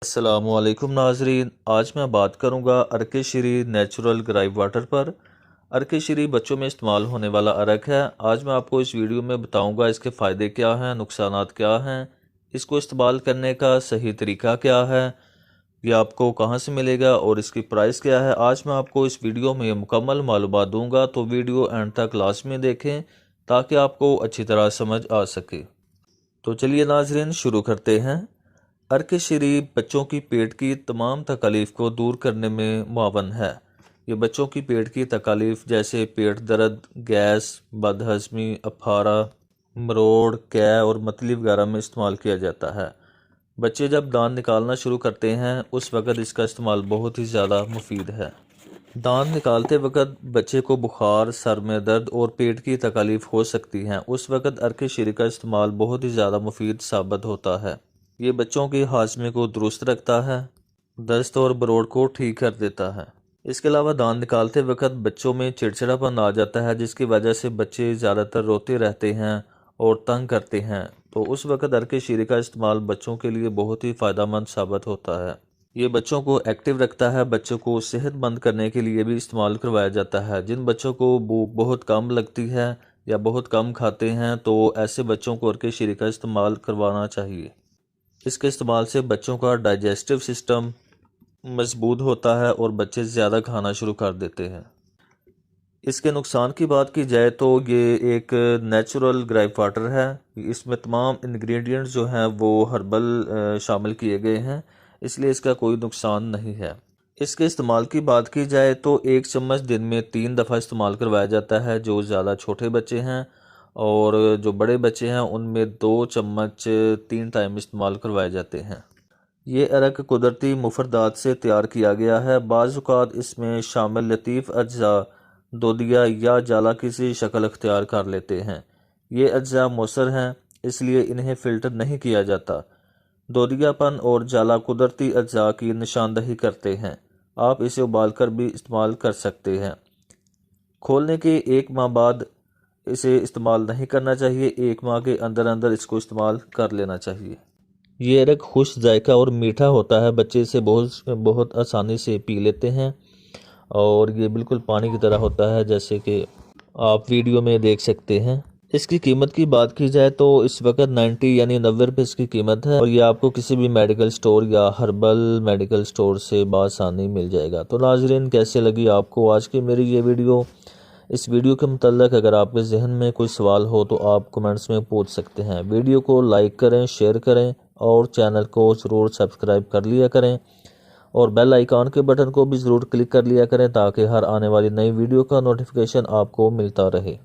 अस्सलामुअलैकुम नाजरीन, आज मैं बात करूंगा अर्क श्री नेचुरल ग्राइव वाटर पर। अर्क श्री बच्चों में इस्तेमाल होने वाला अर्क है। आज मैं आपको इस वीडियो में बताऊंगा इसके फ़ायदे क्या हैं, नुकसानात क्या हैं, इसको इस्तेमाल करने का सही तरीका क्या है, ये आपको कहां से मिलेगा और इसकी प्राइस क्या है। आज मैं आपको इस वीडियो में मुकम्मल मालूमात दूंगा, तो वीडियो एंड तक लाजमी देखें ताकि आपको अच्छी तरह समझ आ सके। तो चलिए नाजरीन शुरू करते हैं। अर्क श्री बच्चों की पेट की तमाम तकालीफ को दूर करने में मुआवन है। ये बच्चों की पेट की तकालीफ जैसे पेट दर्द, गैस, बदहज़मी, अफारा, मरोड़, कै और मतली वगैरह में इस्तेमाल किया जाता है। बच्चे जब दांत निकालना शुरू करते हैं उस वक़्त इसका इस्तेमाल बहुत ही ज़्यादा मुफीद है। दांत निकालते वक़्त बच्चे को बुखार, सर में दर्द और पेट की तकालीफ हो सकती हैं। उस वक़्त अर्क श्री का इस्तेमाल बहुत ही ज़्यादा मुफीद साबित होता है। ये बच्चों के हाजमे को दुरुस्त रखता है, दस्त और बरोड़ को ठीक कर देता है। इसके अलावा दांत निकालते वक्त बच्चों में चिड़चिड़ापन आ जाता है, जिसकी वजह से बच्चे ज़्यादातर रोते रहते हैं और तंग करते हैं। तो उस वक्त अर्क श्री का इस्तेमाल बच्चों के लिए बहुत ही फ़ायदेमंद साबित होता है। ये बच्चों को एक्टिव रखता है। बच्चों को सेहतमंद करने के लिए भी इस्तेमाल करवाया जाता है। जिन बच्चों को भूख बहुत कम लगती है या बहुत कम खाते हैं, तो ऐसे बच्चों को अर्क श्री का इस्तेमाल करवाना चाहिए। इसके इस्तेमाल से बच्चों का डाइजेस्टिव सिस्टम मजबूत होता है और बच्चे ज़्यादा खाना शुरू कर देते हैं। इसके नुकसान की बात की जाए तो ये एक नेचुरल ग्राइव वाटर है। इसमें तमाम इंग्रेडिएंट्स जो हैं वो हर्बल शामिल किए गए हैं, इसलिए इसका कोई नुकसान नहीं है। इसके इस्तेमाल की बात की जाए तो 1 चम्मच दिन में 3 दफ़ा इस्तेमाल करवाया जाता है, जो ज़्यादा छोटे बच्चे हैं, और जो बड़े बच्चे हैं उनमें 2 चम्मच 3 टाइम इस्तेमाल करवाए जाते हैं। ये अर्क कुदरती मुफरदात से तैयार किया गया है। बाज़ औक़ात इसमें शामिल लतीफ़ अज्जा दोदिया या जाला किसी शक्ल अख्तियार कर लेते हैं। ये अज्जा मौसर हैं, इसलिए इन्हें फ़िल्टर नहीं किया जाता। दोदियापन और जाला कुदरती अज्जा की निशानदही करते हैं। आप इसे उबालकर भी इस्तेमाल कर सकते हैं। खोलने के 1 माह बाद इसे इस्तेमाल नहीं करना चाहिए। 1 माह के अंदर अंदर इसको इस्तेमाल कर लेना चाहिए। ये अर्क खुश जायका और मीठा होता है। बच्चे इसे बहुत आसानी से पी लेते हैं और ये बिल्कुल पानी की तरह होता है, जैसे कि आप वीडियो में देख सकते हैं। इसकी कीमत की बात की जाए तो इस वक्त 90 यानी 90 रुपये इसकी कीमत है, और ये आपको किसी भी मेडिकल स्टोर या हर्बल मेडिकल स्टोर से बआसानी मिल जाएगा। तो नाजरीन, कैसे लगी आपको आज की मेरी ये वीडियो? इस वीडियो के मुतल्लिक़ अगर आपके जहन में कोई सवाल हो तो आप कमेंट्स में पूछ सकते हैं। वीडियो को लाइक करें, शेयर करें और चैनल को ज़रूर सब्सक्राइब कर लिया करें, और बेल आइकॉन के बटन को भी ज़रूर क्लिक कर लिया करें ताकि हर आने वाली नई वीडियो का नोटिफिकेशन आपको मिलता रहे।